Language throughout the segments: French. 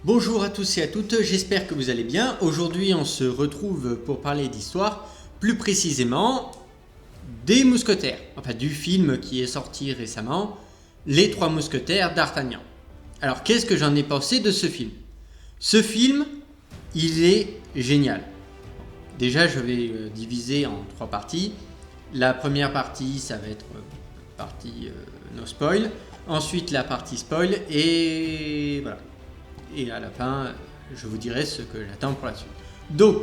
Bonjour à tous et à toutes, j'espère que vous allez bien. Aujourd'hui on se retrouve pour parler d'histoire, plus précisément des mousquetaires, enfin du film qui est sorti récemment, Les Trois Mousquetaires d'Artagnan. Alors qu'est-ce que j'en ai pensé de ce film? Ce film, il est génial. Déjà je vais diviser en trois parties. La première partie ça va être partie no spoil, ensuite la partie spoil et voilà. Et à la fin, je vous dirai ce que j'attends pour la suite. Donc,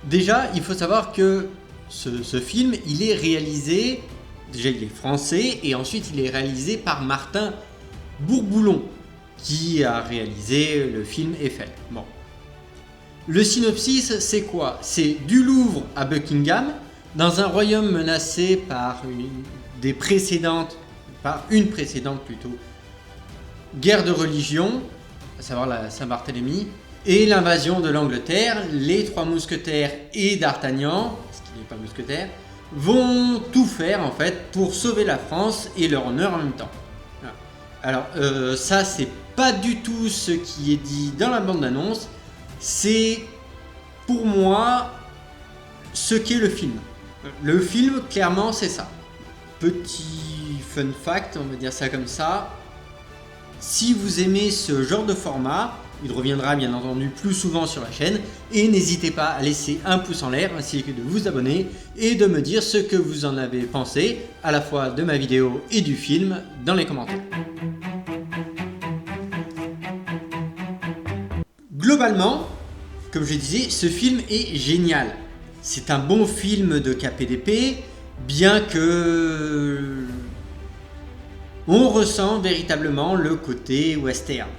déjà, il faut savoir que ce film, il est réalisé, déjà il est français, et ensuite il est réalisé par Martin Bourboulon, qui a réalisé le film Eiffel. Bon. Le synopsis, c'est quoi? C'est du Louvre à Buckingham, dans un royaume menacé par une précédente plutôt, guerre de religion, à savoir la Saint-Barthélemy, et l'invasion de l'Angleterre. Les trois mousquetaires et d'Artagnan, parce qu'il n'est pas mousquetaire, vont tout faire en fait pour sauver la France et leur honneur en même temps. Alors ça c'est pas du tout ce qui est dit dans la bande-annonce, c'est pour moi ce qu'est le film. Le film clairement c'est ça. Petit fun fact, on va dire ça comme ça. Si vous aimez ce genre de format, il reviendra bien entendu plus souvent sur la chaîne, et n'hésitez pas à laisser un pouce en l'air ainsi que de vous abonner et de me dire ce que vous en avez pensé à la fois de ma vidéo et du film dans les commentaires. Globalement, comme je disais, ce film est génial. C'est un bon film de KPDP, bien que on ressent véritablement le côté western.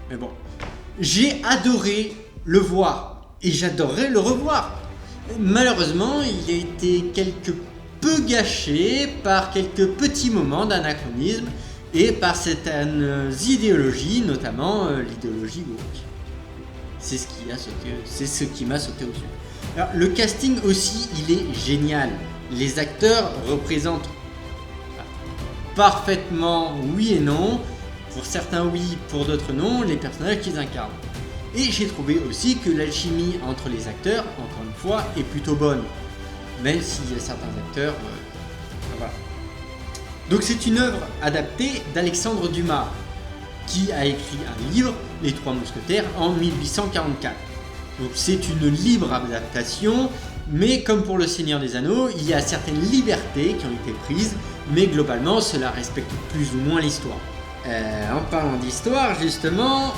Mais bon, j'ai adoré le voir et j'adorerais le revoir. Malheureusement, il a été quelque peu gâché par quelques petits moments d'anachronisme et par certaines idéologies, notamment l'idéologie woke. C'est ce qui m'a sauté au dessus. Alors, le casting aussi, il est génial. Les acteurs représentent parfaitement oui et non, pour certains oui, pour d'autres non, les personnages qu'ils incarnent. Et j'ai trouvé aussi que l'alchimie entre les acteurs, encore une fois, est plutôt bonne, même s'il y a certains acteurs, voilà. Donc c'est une œuvre adaptée d'Alexandre Dumas, qui a écrit un livre, Les Trois Mousquetaires, en 1844. Donc c'est une libre adaptation, mais comme pour Le Seigneur des Anneaux, il y a certaines libertés qui ont été prises, mais globalement cela respecte plus ou moins l'histoire. En parlant d'histoire justement,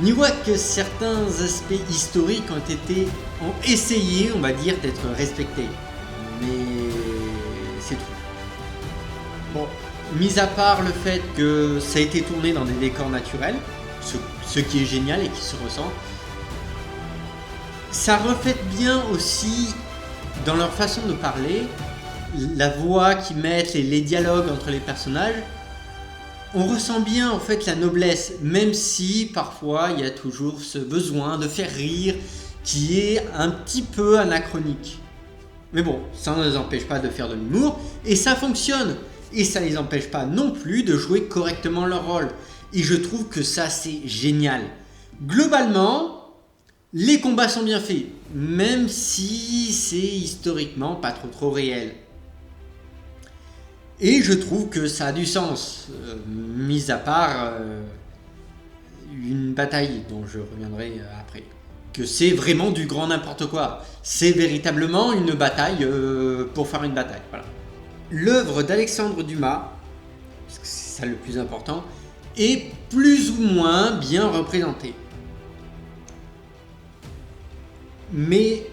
on y voit que certains aspects historiques ont essayé, on va dire, d'être respectés. Mais c'est tout. Bon, mis à part le fait que ça a été tourné dans des décors naturels, ce qui est génial et qui se ressent, ça reflète bien aussi dans leur façon de parler, la voix qu'ils mettent, les dialogues entre les personnages. On ressent bien en fait la noblesse, même si parfois il y a toujours ce besoin de faire rire qui est un petit peu anachronique. Mais bon, ça ne les empêche pas de faire de l'humour et ça fonctionne. Et ça ne les empêche pas non plus de jouer correctement leur rôle. Et je trouve que ça c'est génial. Globalement, les combats sont bien faits, même si c'est historiquement pas trop réel. Et je trouve que ça a du sens, mis à part une bataille dont je reviendrai après. Que c'est vraiment du grand n'importe quoi. C'est véritablement une bataille pour faire une bataille. Voilà. L'œuvre d'Alexandre Dumas, parce que c'est ça le plus important, est plus ou moins bien représentée. Mais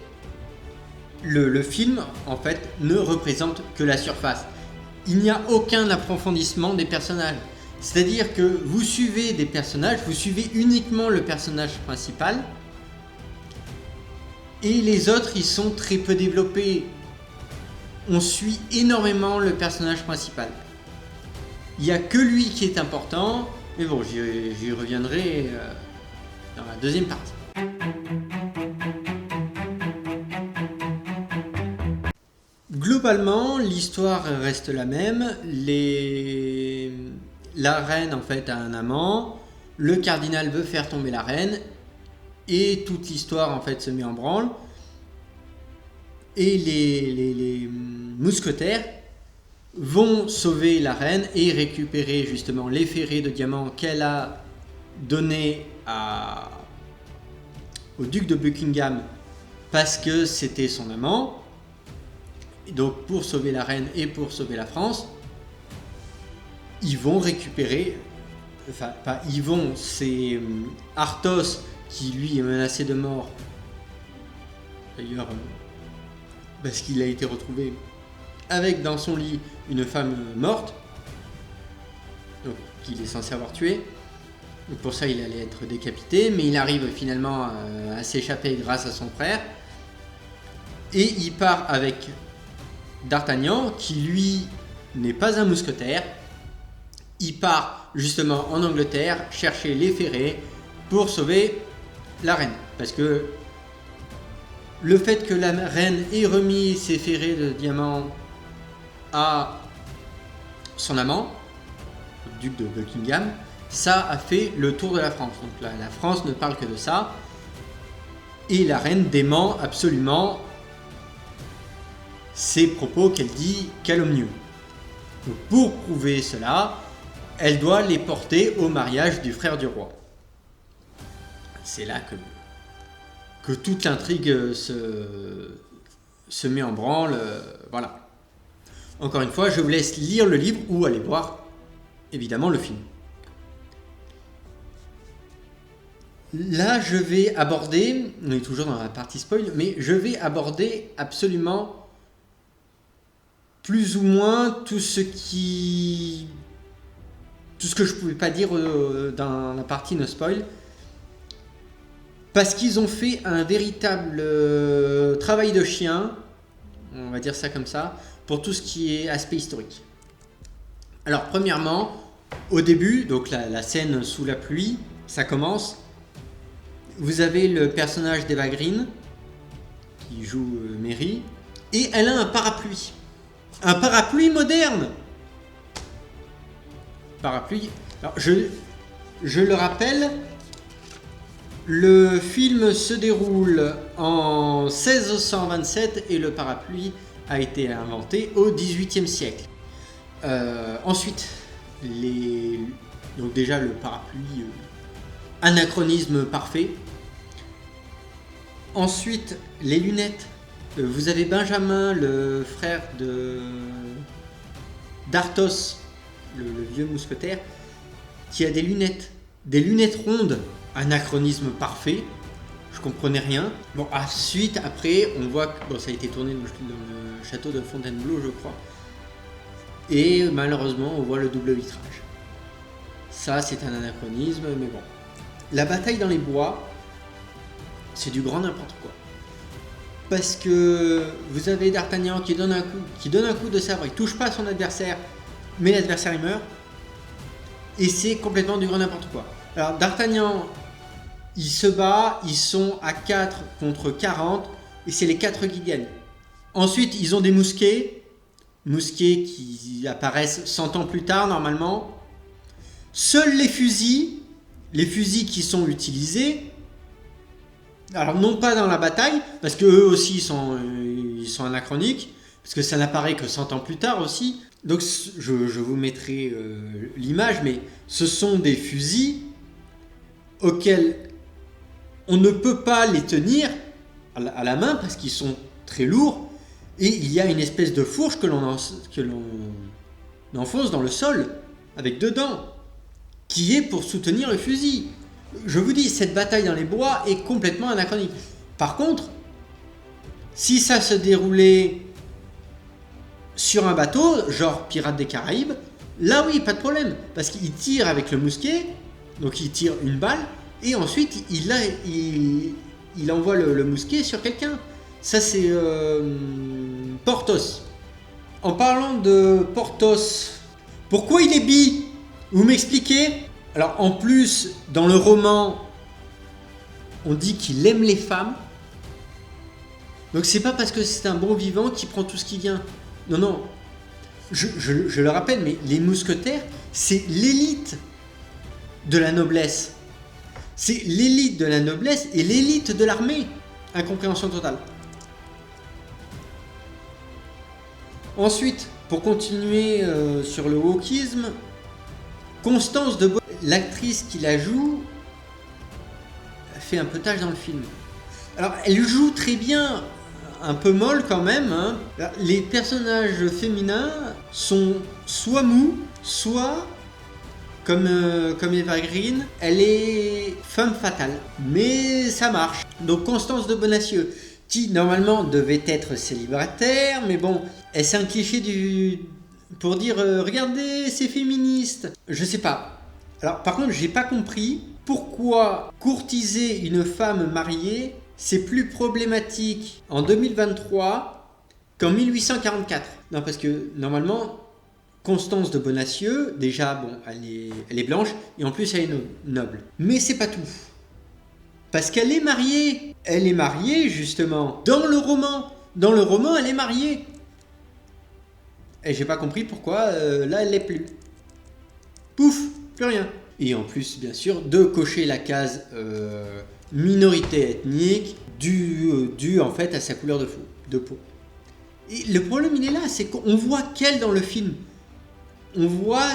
le film, en fait, ne représente que la surface. Il n'y a aucun approfondissement des personnages. C'est-à-dire que vous suivez des personnages, vous suivez uniquement le personnage principal, et les autres, ils sont très peu développés. On suit énormément le personnage principal. Il n'y a que lui qui est important, mais bon, j'y reviendrai dans la deuxième partie. Globalement, l'histoire reste la même. La reine en fait a un amant, le cardinal veut faire tomber la reine et toute l'histoire en fait se met en branle. Et les mousquetaires vont sauver la reine et récupérer justement les ferrets de diamants qu'elle a donnés au duc de Buckingham parce que c'était son amant. Et donc pour sauver la reine et pour sauver la France, ils vont récupérer, enfin pas ils vont, c'est Arthos qui lui est menacé de mort d'ailleurs parce qu'il a été retrouvé avec dans son lit une femme morte, donc qu'il est censé avoir tuée. Donc pour ça il allait être décapité, mais il arrive finalement à s'échapper grâce à son frère. Et il part avec D'Artagnan, qui lui n'est pas un mousquetaire. Il part justement en Angleterre chercher les ferrets pour sauver la reine. Parce que le fait que la reine ait remis ses ferrets de diamants à son amant, le duc de Buckingham, ça a fait le tour de la France. Donc la France ne parle que de ça. Et la reine dément absolument ces propos qu'elle dit calomnieux. Donc pour prouver cela, elle doit les porter au mariage du frère du roi. C'est là que toute l'intrigue se met en branle. Voilà. Encore une fois, je vous laisse lire le livre ou aller voir évidemment le film. Là, je vais aborder, on est toujours dans la partie spoil, mais je vais aborder absolument plus ou moins tout ce que je pouvais pas dire dans la partie no spoil, parce qu'ils ont fait un véritable travail de chien, on va dire ça comme ça, pour tout ce qui est aspect historique. Alors premièrement, au début, donc la scène sous la pluie, ça commence. Vous avez le personnage d'Eva Green qui joue Mary, et elle a un parapluie. Un parapluie moderne. Parapluie. Alors je le rappelle, le film se déroule en 1627 et le parapluie a été inventé au XVIIIe siècle. Ensuite, donc déjà le parapluie, anachronisme parfait. Ensuite, les lunettes. Vous avez Benjamin, le frère d'Arthos, le vieux mousquetaire, qui a des lunettes rondes, anachronisme parfait. Je comprenais rien. Bon, ensuite, après, on voit que ça a été tourné dans le château de Fontainebleau, je crois. Et malheureusement, on voit le double vitrage. Ça, c'est un anachronisme, mais bon. La bataille dans les bois, c'est du grand n'importe quoi. Parce que vous avez D'Artagnan qui donne un coup de sabre, il touche pas son adversaire, mais l'adversaire il meurt. Et c'est complètement du grand n'importe quoi. Alors D'Artagnan, il se bat, ils sont à 4 contre 40, et c'est les 4 qui gagnent. Ensuite, ils ont des mousquets qui apparaissent 100 ans plus tard normalement. Seuls les fusils qui sont utilisés, alors non pas dans la bataille, parce que eux aussi ils sont anachroniques, parce que ça n'apparaît que 100 ans plus tard aussi. Donc je vous mettrai l'image, mais ce sont des fusils auxquels on ne peut pas les tenir à la main parce qu'ils sont très lourds, et il y a une espèce de fourche que l'on enfonce dans le sol avec deux dents qui est pour soutenir le fusil. Je vous dis, cette bataille dans les bois est complètement anachronique. Par contre, si ça se déroulait sur un bateau, genre Pirates des Caraïbes, là oui, pas de problème, parce qu'il tire avec le mousquet, donc il tire une balle, et ensuite il envoie le mousquet sur quelqu'un. Ça c'est Porthos. En parlant de Porthos, pourquoi il est bi? Vous m'expliquez? Alors en plus, dans le roman, on dit qu'il aime les femmes. Donc c'est pas parce que c'est un bon vivant qu'il prend tout ce qui vient. Non, non. Je le rappelle, mais les mousquetaires, c'est l'élite. de la noblesse. C'est l'élite de la noblesse et l'élite de l'armée. Incompréhension totale. Ensuite, pour continuer sur le wokisme, Constance de Bonnassieux, l'actrice qui la joue, fait un peu tâche dans le film. Alors, elle joue très bien, un peu molle quand même. Hein. Les personnages féminins sont soit mous, soit, comme Eva Green, elle est femme fatale. Mais ça marche. Donc Constance de Bonnassieux, qui normalement devait être célibataire, mais bon, est-ce un cliché pour dire regardez, c'est féministe? Je sais pas. Alors par contre, j'ai pas compris pourquoi courtiser une femme mariée, c'est plus problématique en 2023 qu'en 1844. Non, parce que normalement, Constance de Bonnassieux, déjà, bon, elle est blanche, et en plus elle est noble. Mais c'est pas tout. Parce qu'elle est mariée. Elle est mariée, justement, dans le roman. Dans le roman, elle est mariée. Et j'ai pas compris pourquoi, là, elle l'est plus. Pouf, plus rien. Et en plus, bien sûr, de cocher la case minorité ethnique due en fait à sa couleur de peau. Et le problème, il est là, c'est qu'on voit qu'elle dans le film. On voit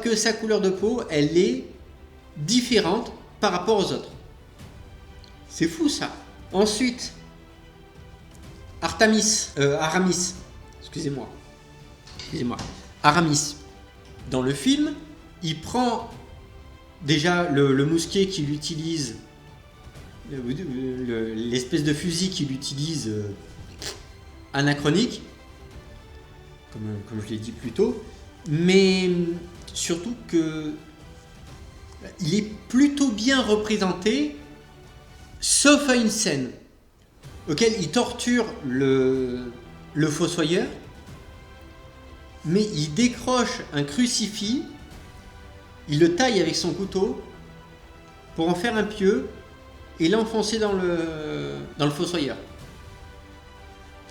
que sa couleur de peau, elle est différente par rapport aux autres. C'est fou ça. Ensuite, Aramis. Aramis. Dans le film, il prend déjà le mousquet qu'il utilise, l'espèce de fusil qu'il utilise anachronique, comme je l'ai dit plus tôt, mais surtout que il est plutôt bien représenté, sauf à une scène auquel il torture le fossoyeur, mais il décroche un crucifix, il le taille avec son couteau pour en faire un pieu et l'enfoncer dans le fossoyeur.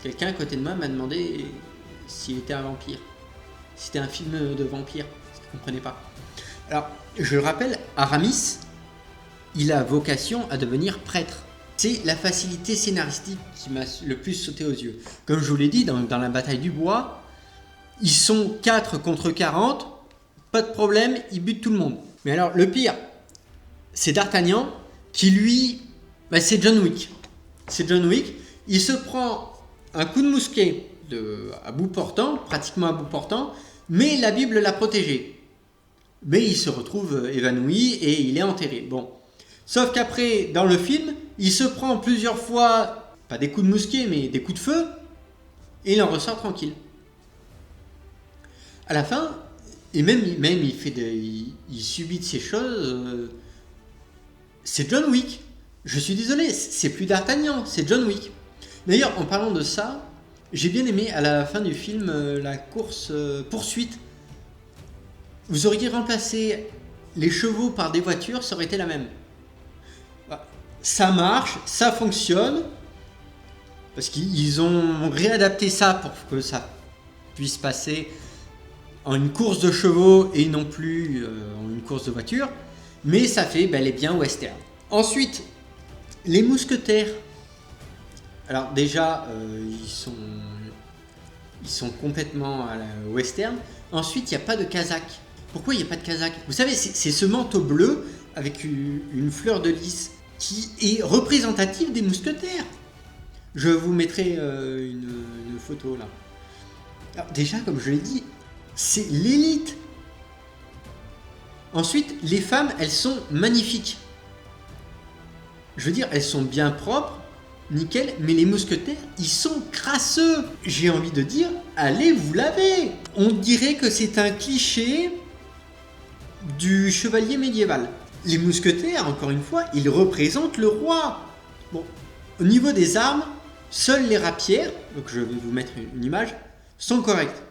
Quelqu'un à côté de moi m'a demandé s'il était un vampire, si c'était un film de vampire, je ne comprenais pas. Alors, je le rappelle, Aramis, il a vocation à devenir prêtre. C'est la facilité scénaristique qui m'a le plus sauté aux yeux. Comme je vous l'ai dit, dans la bataille du bois, ils sont 4 contre 40, pas de problème, ils butent tout le monde. Mais alors, le pire, c'est D'Artagnan, qui lui, c'est John Wick. C'est John Wick, il se prend un coup de mousquet à bout portant, pratiquement à bout portant, mais la Bible l'a protégé. Mais il se retrouve évanoui et il est enterré. Bon. Sauf qu'après, dans le film, il se prend plusieurs fois, pas des coups de mousquet, mais des coups de feu, et il en ressort tranquille. À la fin, et même il subit de ces choses, c'est John Wick. Je suis désolé, c'est plus D'Artagnan, c'est John Wick. D'ailleurs, en parlant de ça, j'ai bien aimé à la fin du film la course poursuite. Vous auriez remplacé les chevaux par des voitures, ça aurait été la même. Ça marche, ça fonctionne, parce qu'ils ont réadapté ça pour que ça puisse passer en une course de chevaux et non plus en une course de voiture, mais ça fait bel et bien western. Ensuite, les mousquetaires. Alors déjà, ils sont complètement à la western. Ensuite, il n'y a pas de casaque. Pourquoi il n'y a pas de casaque? Vous savez, c'est ce manteau bleu avec une fleur de lys qui est représentative des mousquetaires. Je vous mettrai une photo là. Alors, déjà, comme je l'ai dit, c'est l'élite. Ensuite, les femmes, elles sont magnifiques. Je veux dire, elles sont bien propres, nickel, mais les mousquetaires, ils sont crasseux. J'ai envie de dire, allez vous laver. On dirait que c'est un cliché du chevalier médiéval. Les mousquetaires, encore une fois, ils représentent le roi. Bon, au niveau des armes, seules les rapières, donc je vais vous mettre une image, sont correctes.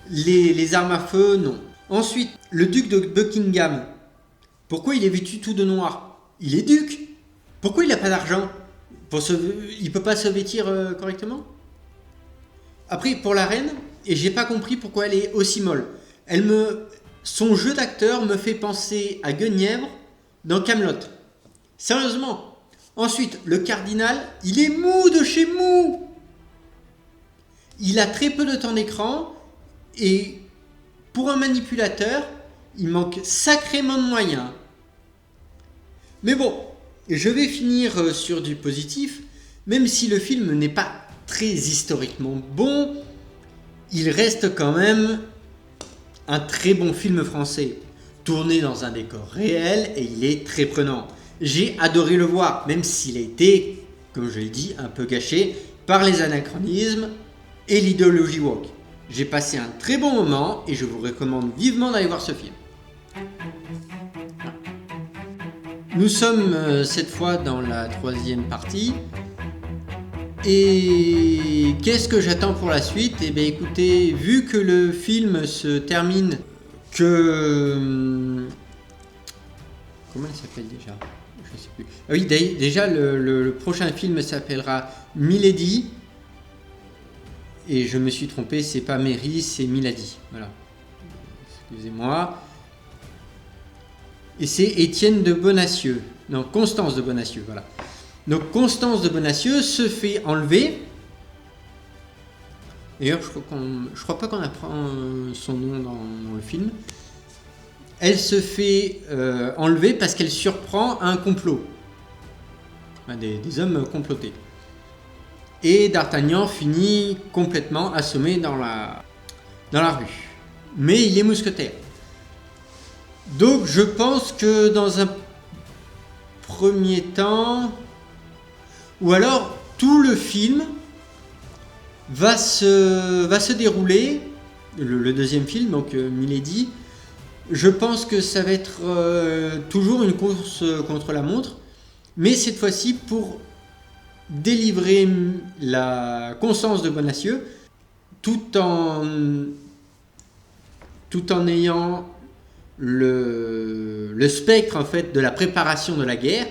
Les armes à feu, non. Ensuite, le duc de Buckingham. Pourquoi il est vêtu tout de noir? Il est duc. Pourquoi il n'a pas d'argent? Il peut pas se vêtir correctement? Après, pour la reine, et j'ai pas compris pourquoi elle est aussi molle. Elle me Son jeu d'acteur me fait penser à Guenièvre dans Kaamelott. Sérieusement. Ensuite, le cardinal, il est mou de chez mou. Il a très peu de temps d'écran et pour un manipulateur, il manque sacrément de moyens. Mais bon, je vais finir sur du positif. Même si le film n'est pas très historiquement bon, il reste quand même un très bon film français, tourné dans un décor réel et il est très prenant. J'ai adoré le voir, même s'il a été, comme je l'ai dit, un peu gâché par les anachronismes et l'idéologie woke. J'ai passé un très bon moment et je vous recommande vivement d'aller voir ce film. Nous sommes cette fois dans la 3e partie. Et qu'est-ce que j'attends pour la suite? Eh bien écoutez, vu que le film se termine que... Comment il s'appelle déjà? Je sais plus. Ah oui, déjà le prochain film s'appellera Milady. Et je me suis trompé, c'est pas Mary, c'est Milady. Voilà. Excusez-moi. Et c'est Étienne de Bonacieux. Non, Constance de Bonacieux, voilà. Donc Constance de Bonacieux se fait enlever. D'ailleurs, je crois pas qu'on apprend son nom dans le film. Elle se fait enlever parce qu'elle surprend un complot. Des hommes complotés. Et D'Artagnan finit complètement assommé dans la rue. Mais il est mousquetaire. Donc je pense que dans un premier temps... Ou alors, tout le film va se dérouler, le deuxième film, donc Milady, je pense que ça va être toujours une course contre la montre, mais cette fois-ci pour délivrer la Constance de Bonacieux, tout en ayant le spectre en fait de la préparation de la guerre.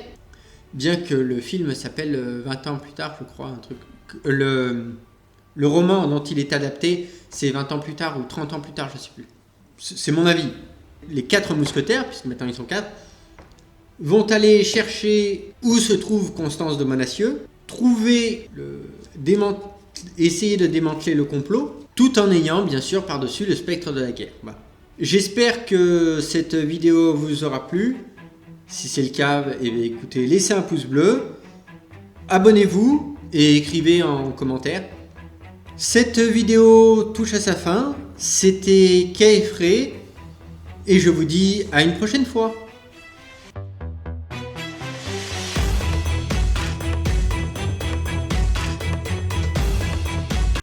Bien que le film s'appelle 20 ans plus tard, je crois, un truc. Le roman dont il est adapté, c'est 20 ans plus tard ou 30 ans plus tard, je ne sais plus. C'est mon avis. Les 4 mousquetaires, puisque maintenant ils sont 4, vont aller chercher où se trouve Constance de Bonacieux, essayer de démanteler le complot, tout en ayant bien sûr par-dessus le spectre de la guerre. Voilà. J'espère que cette vidéo vous aura plu. Si c'est le cas, écoutez, laissez un pouce bleu, abonnez-vous et écrivez en commentaire. Cette vidéo touche à sa fin, c'était Kay Frey et je vous dis à une prochaine fois.